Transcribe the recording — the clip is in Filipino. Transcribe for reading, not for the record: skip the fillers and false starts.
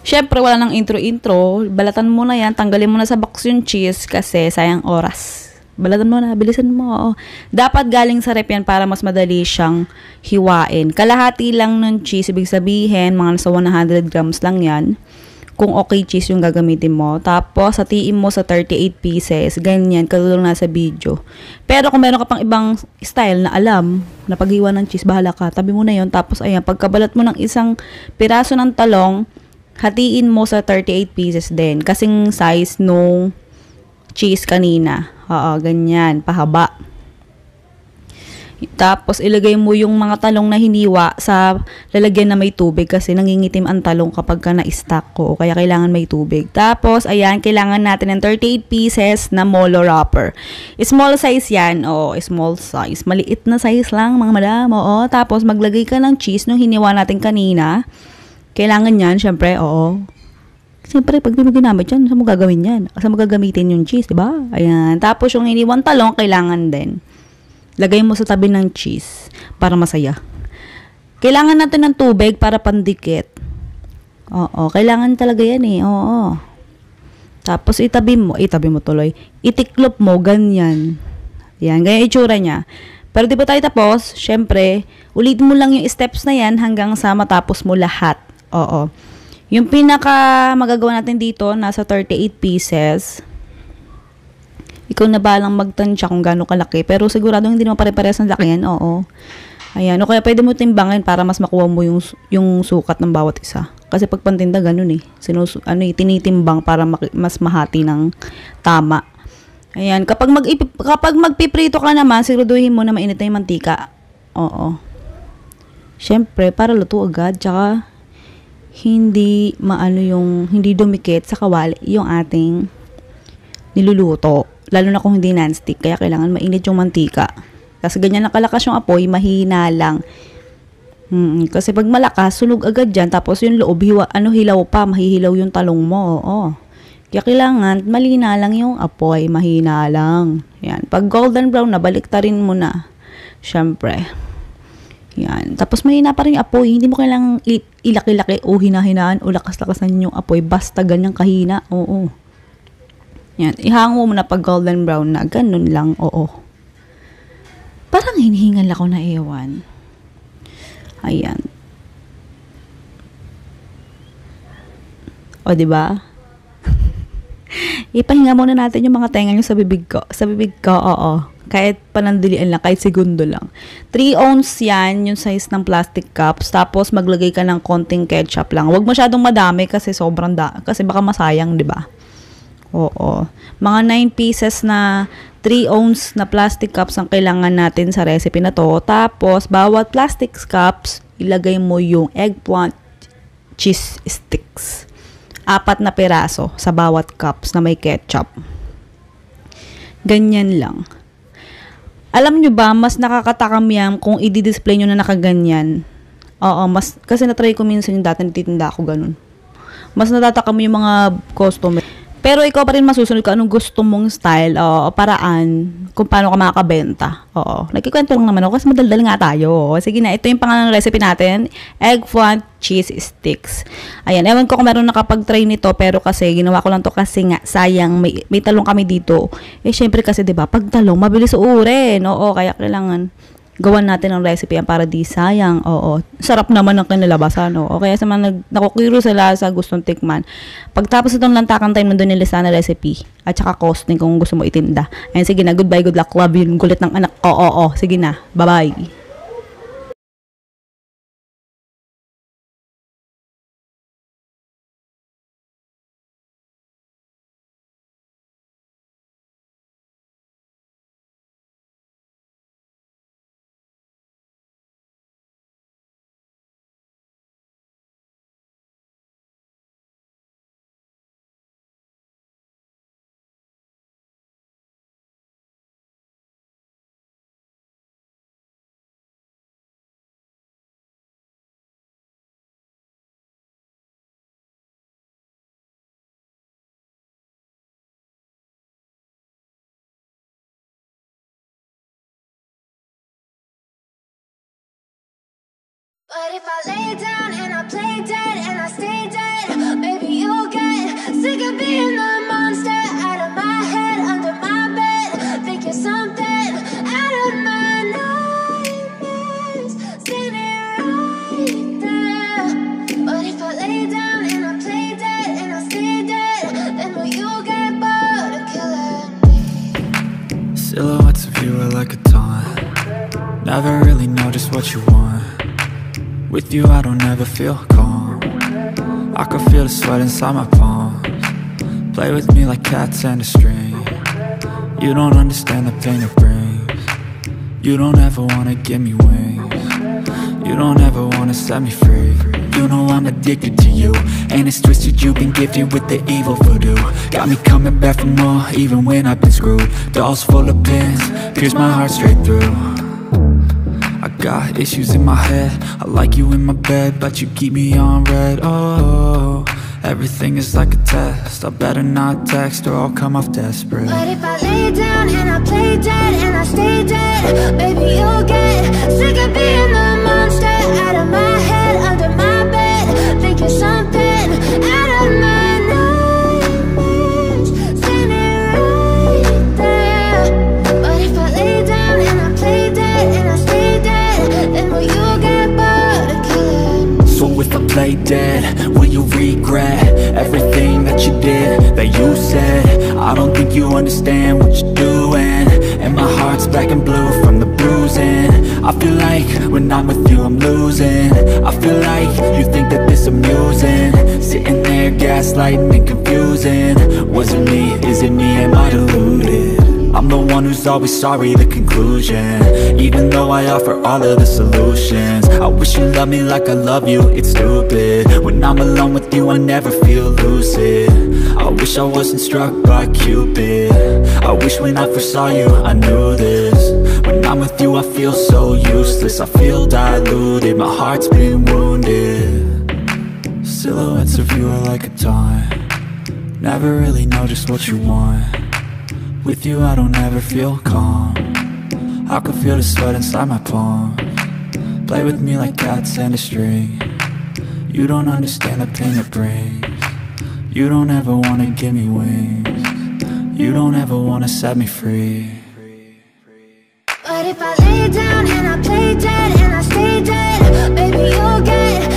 Syempre, wala nang intro-intro. Balatan mo na yan. Tanggalin mo na sa box yung cheese kasi sayang oras. Balatan mo na. Bilisan mo. Dapat galing sa rep yan para mas madali siyang hiwain. Kalahati lang ng cheese. Ibig sabihin, mga nasa 100 grams lang yan. Kung okay cheese yung gagamitin mo. Tapos, hatiin mo sa 38 pieces. Ganyan, katulong nasa video. Pero kung meron ka pang ibang style na alam, na paghiwa ng cheese, bahala ka. Tabi mo na yon. Tapos, ayan, pagkabalat mo ng isang piraso ng talong, hatiin mo sa 38 pieces din. Kasing size nung cheese kanina. Oo, ganyan. Pahaba. Tapos, ilagay mo yung mga talong na hiniwa sa lalagyan na may tubig kasi nangingitim ang talong kapag ka na-stack ko. Kaya kailangan may tubig. Tapos, ayan, kailangan natin ng 38 pieces na molo wrapper. Small size yan. Oo, small size. Maliit na size lang, mga madam. Oo. Tapos, maglagay ka ng cheese nung hiniwa natin kanina. Kailangan yan, syempre, oo. Siyempre, pag di mo ginamit yan, saan mo gagawin yan? Saan mo gagamitin yung cheese, diba? Ayan. Tapos, yung iniwang talong, kailangan din. Lagay mo sa tabi ng cheese para masaya. Kailangan natin ng tubig para pandikit. Oo, kailangan talaga yan eh. Oo. Tapos, itabi mo tuloy. Itiklop mo, ganyan. Yan, ganyan itsura niya. Pero di ba tayo tapos? Syempre, ulit mo lang yung steps na yan hanggang sa matapos mo lahat. Oo. Yung pinaka magagawa natin dito, nasa 38 pieces. Ikaw na balang magtansya kung gaano kalaki. Pero sigurado hindi naman pare-parehas ng laki yan. Oo. Ayan. O kaya pwede mo timbangin para mas makuha mo yung sukat ng bawat isa. Kasi pag pantinda, ganun eh. Tinitimbang para mas mahati ng tama. Ayan. Kapag magpiprito ka naman, siguraduhin mo na mainit na yung mantika. Oo. Siyempre, para luto agad. Tsaka, hindi dumikit sa kawali yung ating niluluto. Lalo na kung hindi non-stick. Kaya kailangan mainit yung mantika. Kasi ganyan nakalakas yung apoy, mahina lang. Kasi pag malakas, sunog agad dyan. Tapos yung loob, hilaw pa. Mahihilaw yung talong mo. Oo. Kaya kailangan, malina lang yung apoy. Mahina lang. Yan. Pag golden brown na, baliktarin mo na. Siyempre. Yan. Tapos mahina pa rin yung apoy. Hindi mo kailangang ilaki-laki o hinahinaan o lakas-lakasan yung apoy. Basta ganyang kahina. Oo. Yan. Ihango mo na pag golden brown na. Ganun lang. Oo. Parang hinihingal ako na ewan. Ayan. O, diba? Ipahinga muna natin yung mga tenga nyo sa bibig ko. Sa bibig ko, oo. Kahit panandilian lang, kahit segundo lang. 3 ounce yan, yung size ng plastic cups. Tapos, maglagay ka ng konting ketchup lang. Huwag masyadong madami kasi kasi baka masayang, di ba? Oo. Mga 9 pieces na 3 ounce na plastic cups ang kailangan natin sa recipe na to. Tapos, bawat plastic cups, ilagay mo yung eggplant cheese sticks. 4 na piraso sa bawat cups na may ketchup. Ganyan lang. Alam nyo ba, mas nakakatakam yan kung i-display nyo na nakaganyan. Oo, kasi na-try ko minsan yung dati natitinda ako ganun. Mas natatakam yung mga customer. Pero ikaw pa rin masusunod kung anong gusto mong style o paraan kung paano ka makakabenta. Oo. Nagkikwento lang naman ako kasi madaldal nga tayo. Sige na, ito yung pangalan ng recipe natin. Eggplant cheese sticks. Ayan, ewan ko kung meron nakapag-try nito pero kasi ginawa ko lang to kasi nga sayang may talong kami dito. Syempre kasi 'di ba, pag talong mabilis uurin. Oo, kaya kailangan gawan natin ang recipe yan para di sayang. Oo. Sarap naman ng kinalabasan. Oo. Kaya sa mga nakukiro sila sa gustong tikman. Pagtapos itong lantakan time, nandun nilista na recipe. At saka costing kung gusto mo itinda. Ayan, sige na. Goodbye, good luck. Love you. Gulit ng anak. Oo. Sige na. Bye-bye. But if I lay down and I play dead and I stay dead, baby Never really know just what you want. With you I don't ever feel calm. I can feel the sweat inside my palms. Play with me like cats and a string. You don't understand the pain it brings. You don't ever wanna give me wings. You don't ever wanna set me free. You know I'm addicted to you, and it's twisted, you've been gifted with the evil voodoo. Got me coming back for more, even when I've been screwed. Dolls full of pins, pierce my heart straight through. I got issues in my head, I like you in my bed, but you keep me on red. Oh, everything is like a test, I better not text or I'll come off desperate. But if I lay down and I play dead and I stay dead, baby you'll get sick of being the monster out of my head, under my bed, thinking something out of my nightmares, standing right there. But if I lay down and I play dead and I stay dead, then will you get bored of killing? So if I play dead, will you regret everything that you did, that you said? I don't think you understand what you're doing, and my heart's black and blue from the bruising. I feel like when I'm with you I'm losing. I feel like you think that this amusing, sitting there gaslighting and confusing. Was it me? Is it me? Am I deluded? I'm the one who's always sorry, the conclusion, even though I offer all of the solutions. I wish you loved me like I love you, it's stupid. When I'm alone with you I never feel lucid. I wish I wasn't struck by Cupid. I wish when I first saw you I knew this. When I'm with you I feel so useless, I feel diluted, my heart's been wounded. Silhouettes of you are like a taunt. Never really know just what you want. With you I don't ever feel calm. I can feel the sweat inside my palms. Play with me like cats and a string. You don't understand the pain it brings. You don't ever wanna give me wings. You don't ever wanna set me free. But if I lay down and I play dead and I stay dead, baby you'll get